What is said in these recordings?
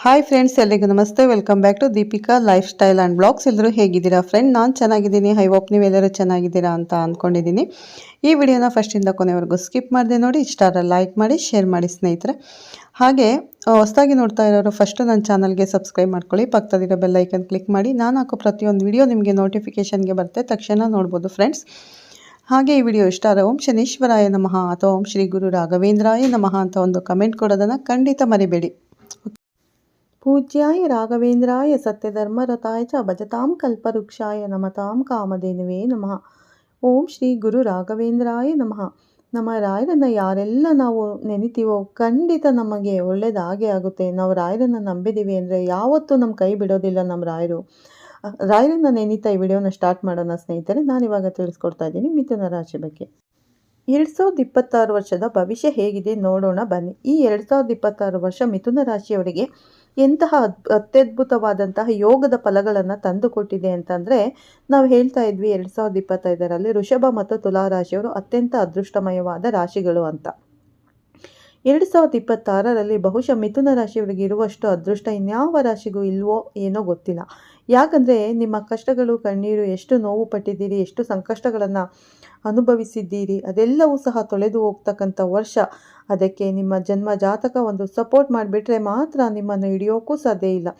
Hi friends, ಎಲ್ಲರಿಗೂ ನಮಸ್ತೆ. Welcome back to Deepika lifestyle and blogs. ಎಲ್ಲರೂ ಹೇಗಿದ್ದೀರಾ ಫ್ರೆಂಡ್? ನಾನು ಚೆನ್ನಾಗಿದ್ದೀನಿ. ಐ ಹೋಪ್ ನೀವೆಲ್ಲರೂ ಚೆನ್ನಾಗಿದ್ದೀರಾ ಅಂತ ಅಂದ್ಕೊಂಡಿದ್ದೀನಿ. ಈ ವಿಡಿಯೋನ ಫಸ್ಟಿಂದ ಕೊನೆವರೆಗೂ ಸ್ಕಿಪ್ ಮಾಡಿದೆ ನೋಡಿ. ಇಷ್ಟ ಆದರೆ ಲೈಕ್ ಮಾಡಿ, ಶೇರ್ ಮಾಡಿ ಸ್ನೇಹಿತರೆ. ಹಾಗೆ ಹೊಸದಾಗಿ ನೋಡ್ತಾ ಇರೋರು ಫಸ್ಟು ನನ್ನ ಚಾನಲ್ಗೆ ಸಬ್ಸ್ಕ್ರೈಬ್ ಮಾಡ್ಕೊಳ್ಳಿ. ಪಕ್ಕದಲ್ಲಿರೋ ಬೆಲ್ ಐಕನ್ ಕ್ಲಿಕ್ ಮಾಡಿ. ನಾನು ಹಾಕೋ ಪ್ರತಿಯೊಂದು ವಿಡಿಯೋ ನಿಮಗೆ ನೋಟಿಫಿಕೇಷನ್ಗೆ ಬರುತ್ತೆ, ತಕ್ಷಣ ನೋಡ್ಬೋದು ಫ್ರೆಂಡ್ಸ್. ಹಾಗೆ ಈ ವಿಡಿಯೋ ಇಷ್ಟ ಆದರೆ ಓಂ ಶನೀಶ್ವರಾಯ ನಮಃ ಅಥವಾ ಓಂ ಶ್ರೀ ಗುರು ರಾಘವೇಂದ್ರಾಯ ನಮಃ ಅಂತ ಒಂದು ಕಮೆಂಟ್ ಕೊಡೋದನ್ನು ಖಂಡಿತ ಮರಿಬೇಡಿ. ಪೂಜ್ಯಾಯ ರಾಘವೇಂದ್ರಾಯ ಸತ್ಯಧರ್ಮರತಾಯ ಚ ಭಜತಾಂ ಕಲ್ಪವೃಕ್ಷಾಯ ನಮತಾಂ ಕಾಮಧೇನುವೇ ನಮಃ. ಓಂ ಶ್ರೀ ಗುರು ರಾಘವೇಂದ್ರಾಯ ನಮಃ. ನಮ್ಮ ರಾಯರನ್ನು ಯಾರೆಲ್ಲ ನಾವು ನೆನಿತೀವೋ ಖಂಡಿತ ನಮಗೆ ಒಳ್ಳೆಯದಾಗೇ ಆಗುತ್ತೆ. ನಾವು ರಾಯರನ್ನು ನಂಬಿದ್ದೀವಿ ಅಂದರೆ ಯಾವತ್ತೂ ನಮ್ಮ ಕೈ ಬಿಡೋದಿಲ್ಲ ನಮ್ಮ ರಾಯರು. ರಾಯರನ್ನು ನೆನೀತಾ ಈ ವಿಡಿಯೋನ ಸ್ಟಾರ್ಟ್ ಮಾಡೋಣ ಸ್ನೇಹಿತರೆ. ನಾನಿವಾಗ ತಿಳಿಸ್ಕೊಡ್ತಾ ಇದ್ದೀನಿ ಮಿಥುನ ರಾಶಿ ಬಗ್ಗೆ. 2026 ವರ್ಷದ ಭವಿಷ್ಯ ಹೇಗಿದೆ ನೋಡೋಣ ಬನ್ನಿ. ಈ 2026 ವರ್ಷ ಮಿಥುನ ರಾಶಿಯವರಿಗೆ ಎಂತಹ ಅತ್ಯದ್ಭುತವಾದಂತಹ ಯೋಗದ ಫಲಗಳನ್ನು ತಂದುಕೊಟ್ಟಿದೆ ಅಂತಂದರೆ, ನಾವು ಹೇಳ್ತಾ ಇದ್ವಿ 2025ರಲ್ಲಿ ವೃಷಭ ಮತ್ತು ತುಲಾ ರಾಶಿಯವರು ಅತ್ಯಂತ ಅದೃಷ್ಟಮಯವಾದ ರಾಶಿಗಳು ಅಂತ. 2026ರಲ್ಲಿ ಬಹುಶಃ ಮಿಥುನ ರಾಶಿಯವರಿಗೆ ಇರುವಷ್ಟು ಅದೃಷ್ಟ ಇನ್ಯಾವ ರಾಶಿಗೂ ಇಲ್ವೋ ಏನೋ ಗೊತ್ತಿಲ್ಲ. ಯಾಕಂದರೆ ನಿಮ್ಮ ಕಷ್ಟಗಳು, ಕಣ್ಣೀರು, ಎಷ್ಟು ನೋವು ಪಟ್ಟಿದ್ದೀರಿ, ಎಷ್ಟು ಸಂಕಷ್ಟಗಳನ್ನು ಅನುಭವಿಸಿದ್ದೀರಿ, ಅದೆಲ್ಲವೂ ಸಹ ತೊಳೆದು ಹೋಗ್ತಕ್ಕಂಥ ವರ್ಷ. ಅದಕ್ಕೆ ನಿಮ್ಮ ಜನ್ಮ ಜಾತಕ ಒಂದು ಸಪೋರ್ಟ್ ಮಾಡಿಬಿಟ್ರೆ ಮಾತ್ರ ನಿಮ್ಮನ್ನು ಹಿಡಿಯೋಕ್ಕೂ ಸಾಧ್ಯ ಇಲ್ಲ.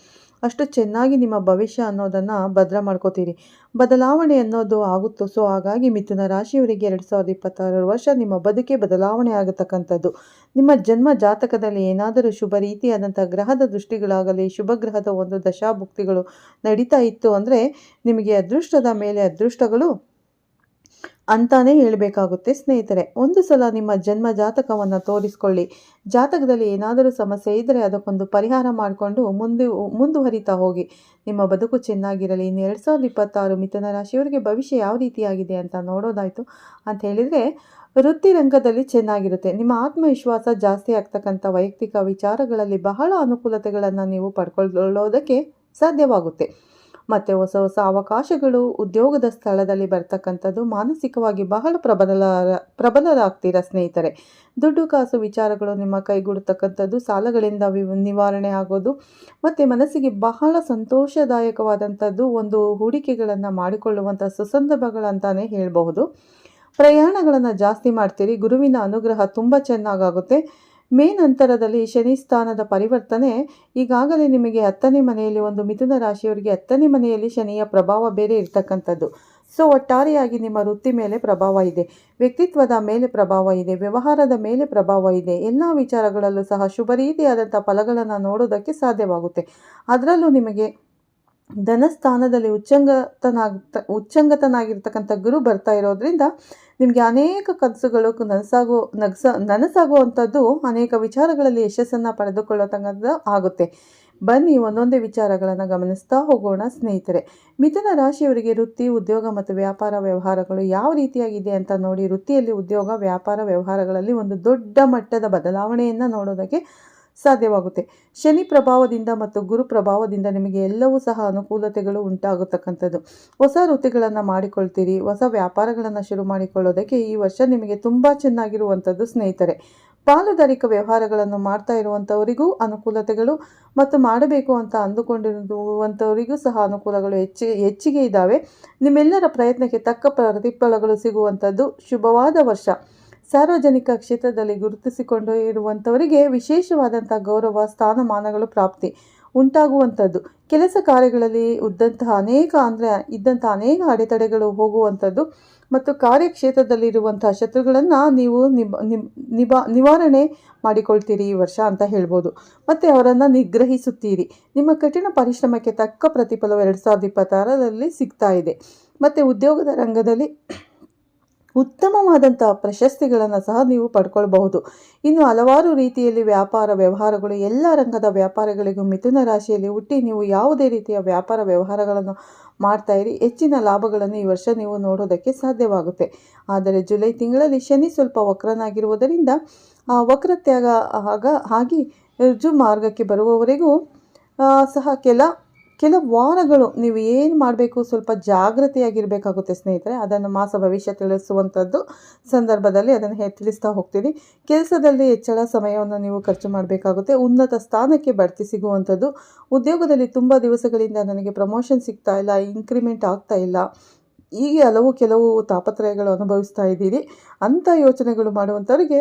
ಅಷ್ಟು ಚೆನ್ನಾಗಿ ನಿಮ್ಮ ಭವಿಷ್ಯ ಅನ್ನೋದನ್ನು ಭದ್ರ ಮಾಡ್ಕೋತೀರಿ. ಬದಲಾವಣೆ ಅನ್ನೋದು ಆಗುತ್ತೋ. ಸೊ ಹಾಗಾಗಿ ಮಿಥುನ ರಾಶಿಯವರಿಗೆ 2026 ವರ್ಷ ನಿಮ್ಮ ಬದುಕೆ ಬದಲಾವಣೆ ಆಗತಕ್ಕಂಥದ್ದು. ನಿಮ್ಮ ಜನ್ಮ ಜಾತಕದಲ್ಲಿ ಏನಾದರೂ ಶುಭ ರೀತಿಯಾದಂಥ ಗ್ರಹದ ದೃಷ್ಟಿಗಳಾಗಲಿ, ಶುಭ ಗ್ರಹದ ಒಂದು ದಶಾಭುಕ್ತಿಗಳು ನಡೀತಾ ಇತ್ತು ಅಂದರೆ ನಿಮಗೆ ಅದೃಷ್ಟದ ಮೇಲೆ ಅದೃಷ್ಟಗಳು ಅಂತಾನೆ ಹೇಳಬೇಕಾಗುತ್ತೆ ಸ್ನೇಹಿತರೆ. ಒಂದು ಸಲ ನಿಮ್ಮ ಜನ್ಮ ಜಾತಕವನ್ನು ತೋರಿಸ್ಕೊಳ್ಳಿ. ಜಾತಕದಲ್ಲಿ ಏನಾದರೂ ಸಮಸ್ಯೆ ಇದ್ದರೆ ಅದಕ್ಕೊಂದು ಪರಿಹಾರ ಮಾಡಿಕೊಂಡು ಮುಂದುವರಿತಾ ಹೋಗಿ. ನಿಮ್ಮ ಬದುಕು ಚೆನ್ನಾಗಿರಲಿ. ಇನ್ನು 2026 ಮಿಥುನ ರಾಶಿಯವರಿಗೆ ಭವಿಷ್ಯ ಯಾವ ರೀತಿಯಾಗಿದೆ ಅಂತ ನೋಡೋದಾಯಿತು ಅಂತ ಹೇಳಿದರೆ, ವೃತ್ತಿ ರಂಗದಲ್ಲಿ ಚೆನ್ನಾಗಿರುತ್ತೆ. ನಿಮ್ಮ ಆತ್ಮವಿಶ್ವಾಸ ಜಾಸ್ತಿ ಆಗ್ತಕ್ಕಂಥ ವೈಯಕ್ತಿಕ ವಿಚಾರಗಳಲ್ಲಿ ಬಹಳ ಅನುಕೂಲತೆಗಳನ್ನು ನೀವು ಪಡ್ಕೊಳ್ಳೋದಕ್ಕೆ ಸಾಧ್ಯವಾಗುತ್ತೆ. ಮತ್ತು ಹೊಸ ಹೊಸ ಅವಕಾಶಗಳು ಉದ್ಯೋಗದ ಸ್ಥಳದಲ್ಲಿ ಬರ್ತಕ್ಕಂಥದ್ದು. ಮಾನಸಿಕವಾಗಿ ಬಹಳ ಪ್ರಬಲರಾಗ್ತೀರಾ ಸ್ನೇಹಿತರೆ. ದುಡ್ಡು ಕಾಸು ವಿಚಾರಗಳು ನಿಮ್ಮ ಕೈಗೂಡತಕ್ಕಂಥದ್ದು. ಸಾಲಗಳಿಂದ ನಿವಾರಣೆ ಆಗೋದು ಮತ್ತು ಮನಸ್ಸಿಗೆ ಬಹಳ ಸಂತೋಷದಾಯಕವಾದಂಥದ್ದು ಒಂದು ಹೂಡಿಕೆಗಳನ್ನು ಮಾಡಿಕೊಳ್ಳುವಂಥ ಸುಸಂದರ್ಭಗಳಂತಾನೆ ಹೇಳಬಹುದು. ಪ್ರಯಾಣಗಳನ್ನು ಜಾಸ್ತಿ ಮಾಡ್ತೀರಿ. ಗುರುವಿನ ಅನುಗ್ರಹ ತುಂಬ ಚೆನ್ನಾಗಾಗುತ್ತೆ. ಮೇ ನಂತರದಲ್ಲಿ ಶನಿ ಸ್ಥಾನದ ಪರಿವರ್ತನೆ. ಈಗಾಗಲೇ ನಿಮಗೆ 10ನೇ ಮನೆಯಲ್ಲಿ, ಒಂದು ಮಿಥುನ ರಾಶಿಯವರಿಗೆ 10ನೇ ಮನೆಯಲ್ಲಿ ಶನಿಯ ಪ್ರಭಾವ ಬೇರೆ ಇರ್ತಕ್ಕಂಥದ್ದು. ಸೊ ಒಟ್ಟಾರೆಯಾಗಿ ನಿಮ್ಮ ವೃತ್ತಿ ಮೇಲೆ ಪ್ರಭಾವ ಇದೆ, ವ್ಯಕ್ತಿತ್ವದ ಮೇಲೆ ಪ್ರಭಾವ ಇದೆ, ವ್ಯವಹಾರದ ಮೇಲೆ ಪ್ರಭಾವ ಇದೆ. ಎಲ್ಲ ವಿಚಾರಗಳಲ್ಲೂ ಸಹ ಶುಭ ರೀತಿಯಾದಂಥ ಫಲಗಳನ್ನು ನೋಡೋದಕ್ಕೆ ಸಾಧ್ಯವಾಗುತ್ತೆ. ಅದರಲ್ಲೂ ನಿಮಗೆ ಧನಸ್ಥಾನದಲ್ಲಿ ಉಚ್ಚಂಗತನಾಗಿರ್ತಕ್ಕಂಥ ಗುರು ಬರ್ತಾ ಇರೋದ್ರಿಂದ ನಿಮಗೆ ಅನೇಕ ಕನಸುಗಳು ನನಸಾಗುವಂಥದ್ದು, ಅನೇಕ ವಿಚಾರಗಳಲ್ಲಿ ಯಶಸ್ಸನ್ನು ಪಡೆದುಕೊಳ್ಳತಕ್ಕಂಥದ್ದು ಆಗುತ್ತೆ. ಬನ್ನಿ ಒಂದೊಂದೇ ವಿಚಾರಗಳನ್ನು ಗಮನಿಸ್ತಾ ಹೋಗೋಣ ಸ್ನೇಹಿತರೆ. ಮಿಥುನ ರಾಶಿಯವರಿಗೆ ವೃತ್ತಿ, ಉದ್ಯೋಗ ಮತ್ತು ವ್ಯಾಪಾರ ವ್ಯವಹಾರಗಳು ಯಾವ ರೀತಿಯಾಗಿದೆ ಅಂತ ನೋಡಿ. ವೃತ್ತಿಯಲ್ಲಿ, ಉದ್ಯೋಗ, ವ್ಯಾಪಾರ ವ್ಯವಹಾರಗಳಲ್ಲಿ ಒಂದು ದೊಡ್ಡ ಮಟ್ಟದ ಬದಲಾವಣೆಯನ್ನು ನೋಡೋದಕ್ಕೆ ಸಾಧ್ಯವಾಗುತ್ತೆ. ಶನಿ ಪ್ರಭಾವದಿಂದ ಮತ್ತು ಗುರು ಪ್ರಭಾವದಿಂದ ನಿಮಗೆ ಎಲ್ಲವೂ ಸಹ ಅನುಕೂಲತೆಗಳು ಉಂಟಾಗತಕ್ಕಂಥದ್ದು. ಹೊಸ ವೃತ್ತಿಗಳನ್ನು ಮಾಡಿಕೊಳ್ತೀರಿ. ಹೊಸ ವ್ಯಾಪಾರಗಳನ್ನು ಶುರು ಮಾಡಿಕೊಳ್ಳೋದಕ್ಕೆ ಈ ವರ್ಷ ನಿಮಗೆ ತುಂಬ ಚೆನ್ನಾಗಿರುವಂಥದ್ದು ಸ್ನೇಹಿತರೆ. ಪಾಲುದಾರಿಕ ವ್ಯವಹಾರಗಳನ್ನು ಮಾಡ್ತಾ ಇರುವಂಥವರಿಗೂ ಅನುಕೂಲತೆಗಳು ಮತ್ತು ಮಾಡಬೇಕು ಅಂತ ಅಂದುಕೊಂಡಿರುವಂಥವರಿಗೂ ಸಹ ಅನುಕೂಲಗಳು ಹೆಚ್ಚಿಗೆ ಇದ್ದಾವೆ. ನಿಮ್ಮೆಲ್ಲರ ಪ್ರಯತ್ನಕ್ಕೆ ತಕ್ಕ ಪ್ರತಿಫಲಗಳು ಸಿಗುವಂಥದ್ದು ಶುಭವಾದ ವರ್ಷ. ಸಾರ್ವಜನಿಕ ಕ್ಷೇತ್ರದಲ್ಲಿ ಗುರುತಿಸಿಕೊಂಡು ಇರುವಂಥವರಿಗೆ ವಿಶೇಷವಾದಂಥ ಗೌರವ, ಸ್ಥಾನಮಾನಗಳು ಪ್ರಾಪ್ತಿ ಉಂಟಾಗುವಂಥದ್ದು. ಕೆಲಸ ಕಾರ್ಯಗಳಲ್ಲಿ ಇದ್ದಂಥ ಅನೇಕ ಅಡೆತಡೆಗಳು ಹೋಗುವಂಥದ್ದು ಮತ್ತು ಕಾರ್ಯಕ್ಷೇತ್ರದಲ್ಲಿರುವಂಥ ಶತ್ರುಗಳನ್ನು ನೀವು ನಿವಾರಣೆ ಮಾಡಿಕೊಳ್ತೀರಿ ಈ ವರ್ಷ ಅಂತ ಹೇಳ್ಬೋದು. ಮತ್ತು ಅವರನ್ನು ನಿಗ್ರಹಿಸುತ್ತೀರಿ. ನಿಮ್ಮ ಕಠಿಣ ಪರಿಶ್ರಮಕ್ಕೆ ತಕ್ಕ ಪ್ರತಿಫಲವು 2026ರಲ್ಲಿ ಸಿಗ್ತಾ ಇದೆ. ಮತ್ತು ಉದ್ಯೋಗದ ರಂಗದಲ್ಲಿ ಉತ್ತಮವಾದಂಥ ಪ್ರಶಸ್ತಿಗಳನ್ನು ಸಹ ನೀವು ಪಡ್ಕೊಳ್ಬಹುದು. ಇನ್ನು ಹಲವಾರು ರೀತಿಯಲ್ಲಿ ವ್ಯಾಪಾರ ವ್ಯವಹಾರಗಳು, ಎಲ್ಲ ರಂಗದ ವ್ಯಾಪಾರಗಳಿಗೂ ಮಿಥುನ ರಾಶಿಯಲ್ಲಿ ಹುಟ್ಟಿ ನೀವು ಯಾವುದೇ ರೀತಿಯ ವ್ಯಾಪಾರ ವ್ಯವಹಾರಗಳನ್ನು ಮಾಡ್ತಾ ಇರಿ. ಹೆಚ್ಚಿನ ಲಾಭಗಳನ್ನು ಈ ವರ್ಷ ನೀವು ನೋಡೋದಕ್ಕೆ ಸಾಧ್ಯವಾಗುತ್ತೆ. ಆದರೆ ಜುಲೈ ತಿಂಗಳಲ್ಲಿ ಶನಿ ಸ್ವಲ್ಪ ವಕ್ರನಾಗಿರುವುದರಿಂದ ವಕ್ರತ್ಯಾಗ ಆಗಿ ರುಜು ಮಾರ್ಗಕ್ಕೆ ಬರುವವರೆಗೂ ಸಹ ಕೆಲವು ವಾರಗಳು ನೀವು ಏನು ಮಾಡಬೇಕು, ಸ್ವಲ್ಪ ಜಾಗೃತಿಯಾಗಿರಬೇಕಾಗುತ್ತೆ ಸ್ನೇಹಿತರೆ. ಅದನ್ನು ಮಾಸ ಭವಿಷ್ಯ ತಿಳಿಸುವಂಥದ್ದು ಸಂದರ್ಭದಲ್ಲಿ ಅದನ್ನು ತಿಳಿಸ್ತಾ ಹೋಗ್ತೀನಿ. ಕೆಲಸದಲ್ಲಿ ಹೆಚ್ಚಳ ಸಮಯವನ್ನು ನೀವು ಖರ್ಚು ಮಾಡಬೇಕಾಗುತ್ತೆ. ಉನ್ನತ ಸ್ಥಾನಕ್ಕೆ ಬಡ್ತಿ ಸಿಗುವಂಥದ್ದು. ಉದ್ಯೋಗದಲ್ಲಿ ತುಂಬ ದಿವಸಗಳಿಂದ ನನಗೆ ಪ್ರಮೋಷನ್ ಸಿಗ್ತಾ ಇಲ್ಲ, ಇನ್ಕ್ರಿಮೆಂಟ್ ಆಗ್ತಾ ಇಲ್ಲ, ಹೀಗೆ ಕೆಲವು ತಾಪತ್ರಯಗಳು ಅನುಭವಿಸ್ತಾ ಇದ್ದೀರಿ ಅಂಥ ಯೋಚನೆಗಳು ಮಾಡುವಂಥವ್ರಿಗೆ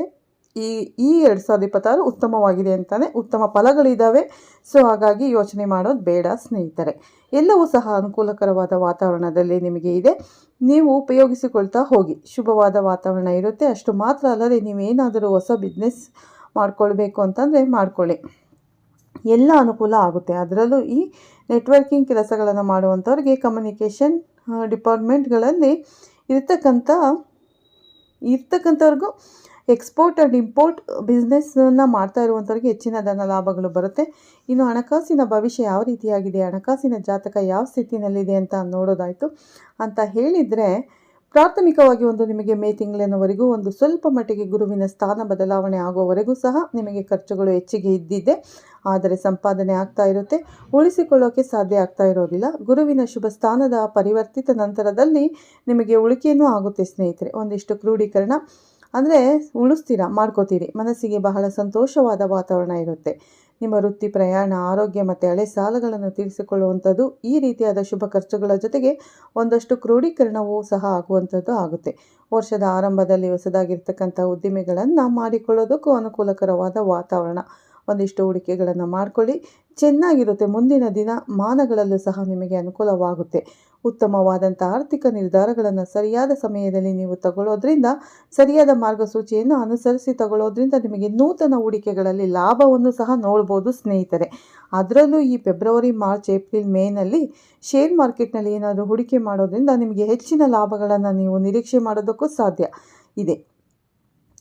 ಈ 2026 ಉತ್ತಮವಾಗಿದೆ ಅಂತಲೇ, ಉತ್ತಮ ಫಲಗಳಿದ್ದಾವೆ. ಸೊ ಹಾಗಾಗಿ ಯೋಚನೆ ಮಾಡೋದು ಬೇಡ ಸ್ನೇಹಿತರೆ. ಎಲ್ಲವೂ ಸಹ ಅನುಕೂಲಕರವಾದ ವಾತಾವರಣದಲ್ಲಿ ನಿಮಗೆ ಇದೆ. ನೀವು ಉಪಯೋಗಿಸಿಕೊಳ್ತಾ ಹೋಗಿ. ಶುಭವಾದ ವಾತಾವರಣ ಇರುತ್ತೆ. ಅಷ್ಟು ಮಾತ್ರ ಅಲ್ಲದೆ ನೀವೇನಾದರೂ ಹೊಸ ಬಿಸ್ನೆಸ್ ಮಾಡ್ಕೊಳ್ಬೇಕು ಅಂತಂದರೆ ಮಾಡ್ಕೊಳ್ಳಿ, ಎಲ್ಲ ಅನುಕೂಲ ಆಗುತ್ತೆ. ಅದರಲ್ಲೂ ಈ ನೆಟ್ವರ್ಕಿಂಗ್ ಕೆಲಸಗಳನ್ನು ಮಾಡುವಂಥವ್ರಿಗೆ ಕಮ್ಯುನಿಕೇಷನ್ ಡಿಪಾರ್ಟ್ಮೆಂಟ್ಗಳಲ್ಲಿ ಇರ್ತಕ್ಕಂಥವ್ರಿಗೂ ಎಕ್ಸ್ಪೋರ್ಟ್ ಆ್ಯಂಡ್ ಇಂಪೋರ್ಟ್ ಬಿಸ್ನೆಸ್ಸನ್ನು ಮಾಡ್ತಾ ಇರುವಂಥವ್ರಿಗೆ ಹೆಚ್ಚಿನ ಧನ ಲಾಭಗಳು ಬರುತ್ತೆ. ಇನ್ನು ಹಣಕಾಸಿನ ಭವಿಷ್ಯ ಯಾವ ರೀತಿಯಾಗಿದೆ, ಹಣಕಾಸಿನ ಜಾತಕ ಯಾವ ಸ್ಥಿತಿನಲ್ಲಿದೆ ಅಂತ ನೋಡೋದಾಯಿತು ಅಂತ ಹೇಳಿದರೆ, ಪ್ರಾಥಮಿಕವಾಗಿ ನಿಮಗೆ ಮೇ ತಿಂಗಳಿನವರೆಗೂ ಸ್ವಲ್ಪ ಮಟ್ಟಿಗೆ ಗುರುವಿನ ಸ್ಥಾನ ಬದಲಾವಣೆ ಆಗೋವರೆಗೂ ಸಹ ನಿಮಗೆ ಖರ್ಚುಗಳು ಹೆಚ್ಚಿಗೆ ಇದ್ದಿದ್ದೆ, ಆದರೆ ಸಂಪಾದನೆ ಆಗ್ತಾ ಇರುತ್ತೆ. ಉಳಿಸಿಕೊಳ್ಳೋಕ್ಕೆ ಸಾಧ್ಯ ಆಗ್ತಾ ಇರೋದಿಲ್ಲ. ಗುರುವಿನ ಶುಭ ಸ್ಥಾನದ ಪರಿವರ್ತಿತ ನಂತರದಲ್ಲಿ ನಿಮಗೆ ಉಳಿಕೆಯೂ ಆಗುತ್ತೆ ಸ್ನೇಹಿತರೆ. ಒಂದಿಷ್ಟು ಕ್ರೋಢೀಕರಣ ಅಂದರೆ ಉಳಿಸ್ತೀರಾ, ಮಾಡ್ಕೋತೀರಿ. ಮನಸ್ಸಿಗೆ ಬಹಳ ಸಂತೋಷವಾದ ವಾತಾವರಣ ಇರುತ್ತೆ. ನಿಮ್ಮ ವೃತ್ತಿ, ಪ್ರಯಾಣ, ಆರೋಗ್ಯ ಮತ್ತು ಹಳೆ ಸಾಲಗಳನ್ನು ತೀರಿಸಿಕೊಳ್ಳುವಂಥದ್ದು, ಈ ರೀತಿಯಾದ ಶುಭ ಖರ್ಚುಗಳ ಜೊತೆಗೆ ಒಂದಷ್ಟು ಕ್ರೋಢೀಕರಣವೂ ಸಹ ಆಗುವಂಥದ್ದು ಆಗುತ್ತೆ. ವರ್ಷದ ಆರಂಭದಲ್ಲಿ ಹೊಸದಾಗಿರ್ತಕ್ಕಂಥ ಉದ್ದಿಮೆಗಳನ್ನು ಮಾಡಿಕೊಳ್ಳೋದಕ್ಕೂ ಅನುಕೂಲಕರವಾದ ವಾತಾವರಣ. ಒಂದಿಷ್ಟು ಹೂಡಿಕೆಗಳನ್ನು ಮಾಡಿಕೊಳ್ಳಿ, ಚೆನ್ನಾಗಿರುತ್ತೆ. ಮುಂದಿನ ದಿನಮಾನಗಳಲ್ಲೂ ಸಹ ನಿಮಗೆ ಅನುಕೂಲವಾಗುತ್ತೆ. ಉತ್ತಮವಾದಂಥ ಆರ್ಥಿಕ ನಿರ್ಧಾರಗಳನ್ನು ಸರಿಯಾದ ಸಮಯದಲ್ಲಿ ನೀವು ತಗೊಳ್ಳೋದ್ರಿಂದ, ಸರಿಯಾದ ಮಾರ್ಗಸೂಚಿಯನ್ನು ಅನುಸರಿಸಿ ತಗೊಳ್ಳೋದ್ರಿಂದ ನಿಮಗೆ ನೂತನ ಹೂಡಿಕೆಗಳಲ್ಲಿ ಲಾಭವನ್ನು ಸಹ ನೋಡ್ಬೋದು ಸ್ನೇಹಿತರೆ. ಅದರಲ್ಲೂ ಈ ಫೆಬ್ರವರಿ, ಮಾರ್ಚ್, ಏಪ್ರಿಲ್, ಮೇನಲ್ಲಿ ಶೇರ್ ಮಾರ್ಕೆಟ್ನಲ್ಲಿ ಏನಾದರೂ ಹೂಡಿಕೆ ಮಾಡೋದ್ರಿಂದ ನಿಮಗೆ ಹೆಚ್ಚಿನ ಲಾಭಗಳನ್ನು ನೀವು ನಿರೀಕ್ಷೆ ಮಾಡೋದಕ್ಕೂ ಸಾಧ್ಯ ಇದೆ.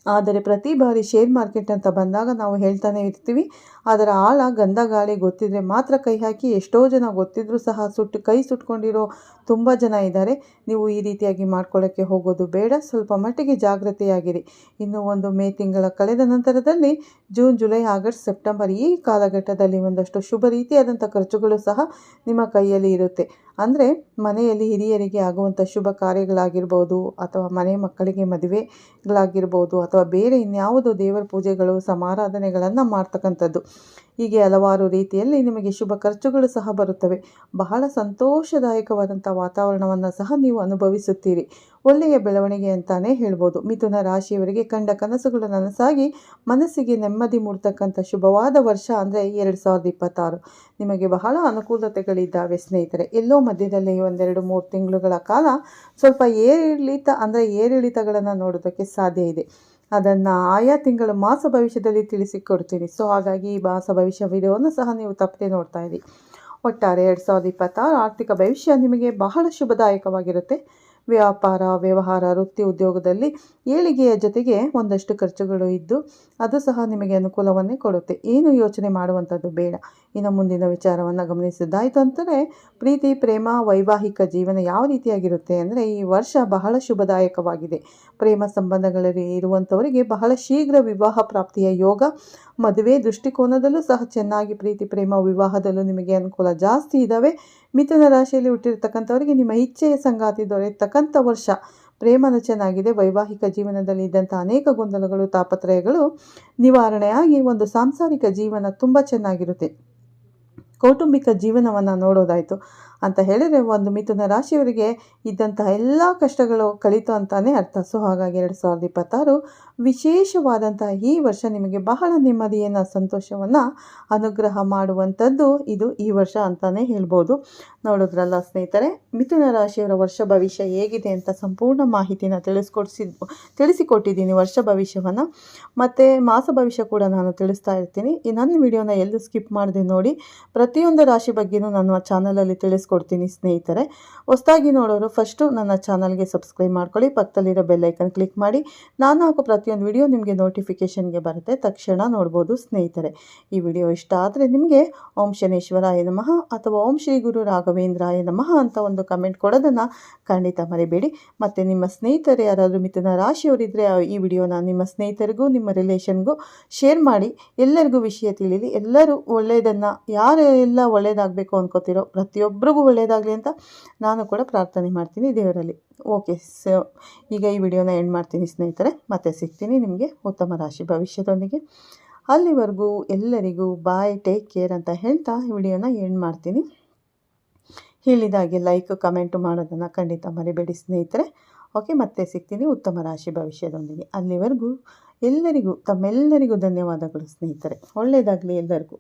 ಆದರೆ ಪ್ರತಿ ಬಾರಿ ಶೇರ್ ಮಾರ್ಕೆಟ್ ಅಂತ ಬಂದಾಗ ನಾವು ಹೇಳ್ತಾನೆ ಇರ್ತೀವಿ, ಅದರ ಆಳ, ಗಂಧ ಗಾಳಿ ಗೊತ್ತಿದ್ರೆ ಮಾತ್ರ ಕೈ ಹಾಕಿ. ಎಷ್ಟೋ ಜನ ಗೊತ್ತಿದ್ರೂ ಸಹ ಕೈ ಸುಟ್ಕೊಂಡಿರೋ ತುಂಬ ಜನ ಇದ್ದಾರೆ. ನೀವು ಈ ರೀತಿಯಾಗಿ ಮಾಡ್ಕೊಳ್ಳೋಕ್ಕೆ ಹೋಗೋದು ಬೇಡ. ಸ್ವಲ್ಪ ಮಟ್ಟಿಗೆ ಜಾಗೃತಿಯಾಗಿರಿ. ಇನ್ನು ಮೇ ತಿಂಗಳ ಕಳೆದ ನಂತರದಲ್ಲಿ ಜೂನ್, ಜುಲೈ, ಆಗಸ್ಟ್, ಸೆಪ್ಟೆಂಬರ್ ಈ ಕಾಲಘಟ್ಟದಲ್ಲಿ ಒಂದಷ್ಟು ಶುಭ ರೀತಿಯಾದಂಥ ಖರ್ಚುಗಳು ಸಹ ನಿಮ್ಮ ಕೈಯಲ್ಲಿ ಇರುತ್ತೆ. ಅಂದರೆ ಮನೆಯಲ್ಲಿ ಹಿರಿಯರಿಗೆ ಆಗುವಂಥ ಶುಭ ಕಾರ್ಯಗಳಾಗಿರ್ಬೋದು, ಅಥವಾ ಮನೆ ಮಕ್ಕಳಿಗೆ ಮದುವೆಗಳಾಗಿರ್ಬೋದು, ಅಥವಾ ಬೇರೆ ಇನ್ಯಾವುದೋ ದೇವರ ಪೂಜೆಗಳು, ಸಮಾರಾಧನೆಗಳನ್ನು ಮಾಡ್ತಕ್ಕಂಥದ್ದು, ಹೀಗೆ ಹಲವಾರು ರೀತಿಯಲ್ಲಿ ನಿಮಗೆ ಶುಭ ಖರ್ಚುಗಳು ಸಹ ಬರುತ್ತವೆ. ಬಹಳ ಸಂತೋಷದಾಯಕವಾದಂಥ ವಾತಾವರಣವನ್ನು ಸಹ ನೀವು ಅನುಭವಿಸುತ್ತೀರಿ. ಒಳ್ಳೆಯ ಬೆಳವಣಿಗೆ ಅಂತಲೇ ಹೇಳ್ಬೋದು. ಮಿಥುನ ರಾಶಿಯವರಿಗೆ ಕಂಡ ಕನಸುಗಳು ನನಸಾಗಿ ಮನಸ್ಸಿಗೆ ನೆಮ್ಮದಿ ಮೂಡ್ತಕ್ಕಂಥ ಶುಭವಾದ ವರ್ಷ ಅಂದರೆ 2026 ನಿಮಗೆ ಬಹಳ ಅನುಕೂಲತೆಗಳಿದ್ದಾವೆ ಸ್ನೇಹಿತರೆ. ಎಲ್ಲೋ ಮಧ್ಯದಲ್ಲಿ 1-2-3 ತಿಂಗಳುಗಳ ಕಾಲ ಸ್ವಲ್ಪ ಏರಿಳಿತಗಳನ್ನು ನೋಡೋದಕ್ಕೆ ಸಾಧ್ಯ ಇದೆ. ಅದನ್ನು ಆಯಾ ತಿಂಗಳು ಮಾಸ ಭವಿಷ್ಯದಲ್ಲಿ ತಿಳಿಸಿಕೊಡ್ತೀನಿ. ಸೊ ಹಾಗಾಗಿ ಈ ಮಾಸ ಭವಿಷ್ಯ ವಿಡಿಯೋವನ್ನು ಸಹ ನೀವು ತಪ್ಪದೆ ನೋಡ್ತಾ ಇರಿ. ಒಟ್ಟಾರೆ 2026 ಆರ್ಥಿಕ ಭವಿಷ್ಯ ನಿಮಗೆ ಬಹಳ ಶುಭದಾಯಕವಾಗಿರುತ್ತೆ. ವ್ಯಾಪಾರ, ವ್ಯವಹಾರ, ವೃತ್ತಿ, ಉದ್ಯೋಗದಲ್ಲಿ ಏಳಿಗೆಯ ಜೊತೆಗೆ ಒಂದಷ್ಟು ಖರ್ಚುಗಳು ಇದ್ದು ಅದು ಸಹ ನಿಮಗೆ ಅನುಕೂಲವನ್ನೇ ಕೊಡುತ್ತೆ. ಏನು ಯೋಚನೆ ಮಾಡುವಂಥದ್ದು ಬೇಡ. ಇನ್ನು ಮುಂದಿನ ವಿಚಾರವನ್ನು ಗಮನಿಸಿದ್ದಾಯಿತು ಅಂತಲೇ, ಪ್ರೀತಿ, ಪ್ರೇಮ, ವೈವಾಹಿಕ ಜೀವನ ಯಾವ ರೀತಿಯಾಗಿರುತ್ತೆ ಅಂದರೆ, ಈ ವರ್ಷ ಬಹಳ ಶುಭದಾಯಕವಾಗಿದೆ. ಪ್ರೇಮ ಸಂಬಂಧಗಳಲ್ಲಿ ಇರುವಂಥವರಿಗೆ ಬಹಳ ಶೀಘ್ರ ವಿವಾಹ ಪ್ರಾಪ್ತಿಯ ಯೋಗ. ಮದುವೆ ದೃಷ್ಟಿಕೋನದಲ್ಲೂ ಸಹ ಚೆನ್ನಾಗಿ ಪ್ರೀತಿ, ಪ್ರೇಮ, ವಿವಾಹದಲ್ಲೂ ನಿಮಗೆ ಅನುಕೂಲ ಜಾಸ್ತಿ ಇದ್ದಾವೆ. ಮಿಥುನ ರಾಶಿಯಲ್ಲಿ ಹುಟ್ಟಿರ್ತಕ್ಕಂಥವರಿಗೆ ನಿಮ್ಮ ಇಚ್ಛೆಯ ಸಂಗಾತಿ ದೊರೆಯತಕ್ಕಂಥ ವರ್ಷ. ಪ್ರೇಮನು ಚೆನ್ನಾಗಿದೆ. ವೈವಾಹಿಕ ಜೀವನದಲ್ಲಿ ಇದ್ದಂಥ ಅನೇಕ ಗೊಂದಲಗಳು, ತಾಪತ್ರಯಗಳು ನಿವಾರಣೆಯಾಗಿ ಸಾಂಸಾರಿಕ ಜೀವನ ತುಂಬ ಚೆನ್ನಾಗಿರುತ್ತೆ. ಕೌಟುಂಬಿಕ ಜೀವನವನ್ನು ನೋಡೋದಾಯಿತು ಅಂತ ಹೇಳಿದರೆ, ಮಿಥುನ ರಾಶಿಯವರಿಗೆ ಇದ್ದಂತಹ ಎಲ್ಲ ಕಷ್ಟಗಳು ಕಳೀತು ಅಂತಲೇ ಅರ್ಥ. ಸೊ ಹಾಗಾಗಿ 2026 ವಿಶೇಷವಾದಂತಹ ಈ ವರ್ಷ ನಿಮಗೆ ಬಹಳ ನೆಮ್ಮದಿಯನ್ನು, ಸಂತೋಷವನ್ನು ಅನುಗ್ರಹ ಮಾಡುವಂಥದ್ದು ಈ ವರ್ಷ ಅಂತಲೇ ಹೇಳ್ಬೋದು. ನೋಡೋದ್ರಲ್ಲ ಸ್ನೇಹಿತರೆ, ಮಿಥುನ ರಾಶಿಯವರ ವರ್ಷ ಭವಿಷ್ಯ ಹೇಗಿದೆ ಅಂತ ಸಂಪೂರ್ಣ ಮಾಹಿತಿನ ತಿಳಿಸಿಕೊಟ್ಟಿದ್ದೀನಿ. ವರ್ಷ ಭವಿಷ್ಯವನ್ನು ಮತ್ತು ಮಾಸ ಭವಿಷ್ಯ ಕೂಡ ನಾನು ತಿಳಿಸ್ತಾ ಇರ್ತೀನಿ. ನನ್ನ ವಿಡಿಯೋನ ಎಲ್ಲೂ ಸ್ಕಿಪ್ ಮಾಡದೆ ನೋಡಿ. ಪ್ರತಿಯೊಂದು ರಾಶಿ ಬಗ್ಗೆಯೂ ನನ್ನ ಚಾನಲಲ್ಲಿ ತಿಳಿಸ್ಕೊಡ್ತೀನಿ. ತಿಳಿಸ್ಕೊಡ್ತೀನಿ ಸ್ನೇಹಿತರೆ. ಹೊಸದಾಗಿ ನೋಡೋರು ಫಸ್ಟು ನನ್ನ ಚಾನಲ್ಗೆ ಸಬ್ಸ್ಕ್ರೈಬ್ ಮಾಡ್ಕೊಳ್ಳಿ, ಪಕ್ಕದಲ್ಲಿರೋ ಬೆಲ್ ಐಕನ್ ಕ್ಲಿಕ್ ಮಾಡಿ. ನಾನು ಹಾಕೋ ಪ್ರತಿಯೊಂದು ವಿಡಿಯೋ ನಿಮಗೆ ನೋಟಿಫಿಕೇಷನ್ಗೆ ಬರುತ್ತೆ, ತಕ್ಷಣ ನೋಡ್ಬೋದು ಸ್ನೇಹಿತರೆ. ಈ ವಿಡಿಯೋ ಇಷ್ಟ ಆದರೆ ನಿಮಗೆ ಓಂ ಶನೇಶ್ವರಾಯ ನಮಃ ಅಥವಾ ಓಂ ಶ್ರೀ ಗುರು ರಾಘವೇಂದ್ರಾಯ ನಮಃ ಅಂತ ಒಂದು ಕಮೆಂಟ್ ಕೊಡೋದನ್ನು ಖಂಡಿತ ಮರಿಬೇಡಿ. ಮತ್ತು ನಿಮ್ಮ ಸ್ನೇಹಿತರು ಯಾರಾದರೂ ಮಿಥುನ ರಾಶಿಯವರಿದ್ದರೆ ಈ ವಿಡಿಯೋನ ನಿಮ್ಮ ಸ್ನೇಹಿತರಿಗೂ ನಿಮ್ಮ ರಿಲೇಷನ್ಗೂ ಶೇರ್ ಮಾಡಿ. ಎಲ್ಲರಿಗೂ ವಿಷಯ ತಿಳಿಲಿ, ಎಲ್ಲರೂ ಒಳ್ಳೆಯದನ್ನು ಯಾರೆಲ್ಲ ಒಳ್ಳೆಯದಾಗಬೇಕು ಅಂದ್ಕೋತಿರೋ ಪ್ರತಿಯೊಬ್ಬರಿಗೂ ಒಳ್ಳೆಯದಾಗಲಿ ಅಂತ ನಾನು ಕೂಡ ಪ್ರಾರ್ಥನೆ ಮಾಡ್ತೀನಿ ದೇವರಲ್ಲಿ. ಓಕೆ, ಸೊ ಈಗ ಈ ವಿಡಿಯೋನ ಎಂಡ್ ಮಾಡ್ತೀನಿ ಸ್ನೇಹಿತರೆ. ಮತ್ತೆ ಸಿಗ್ತೀನಿ ನಿಮಗೆ ಉತ್ತಮ ರಾಶಿ ಭವಿಷ್ಯದೊಂದಿಗೆ. ಅಲ್ಲಿವರೆಗೂ ಎಲ್ಲರಿಗೂ ಬಾಯ್, ಟೇಕ್ ಕೇರ್ ಅಂತ ಹೇಳ್ತಾ ಈ ವಿಡಿಯೋನ ಎಂಡ್ ಮಾಡ್ತೀನಿ. ಹೇಳಿದಾಗೆ ಲೈಕ್ ಕಮೆಂಟು ಮಾಡೋದನ್ನು ಖಂಡಿತ ಮರಿಬೇಡಿ ಸ್ನೇಹಿತರೆ. ಓಕೆ, ಮತ್ತೆ ಸಿಗ್ತೀನಿ ಉತ್ತಮ ರಾಶಿ ಭವಿಷ್ಯದೊಂದಿಗೆ. ಅಲ್ಲಿವರೆಗೂ ಎಲ್ಲರಿಗೂ ತಮ್ಮೆಲ್ಲರಿಗೂ ಧನ್ಯವಾದಗಳು ಸ್ನೇಹಿತರೆ. ಒಳ್ಳೆಯದಾಗಲಿ ಎಲ್ಲರಿಗೂ.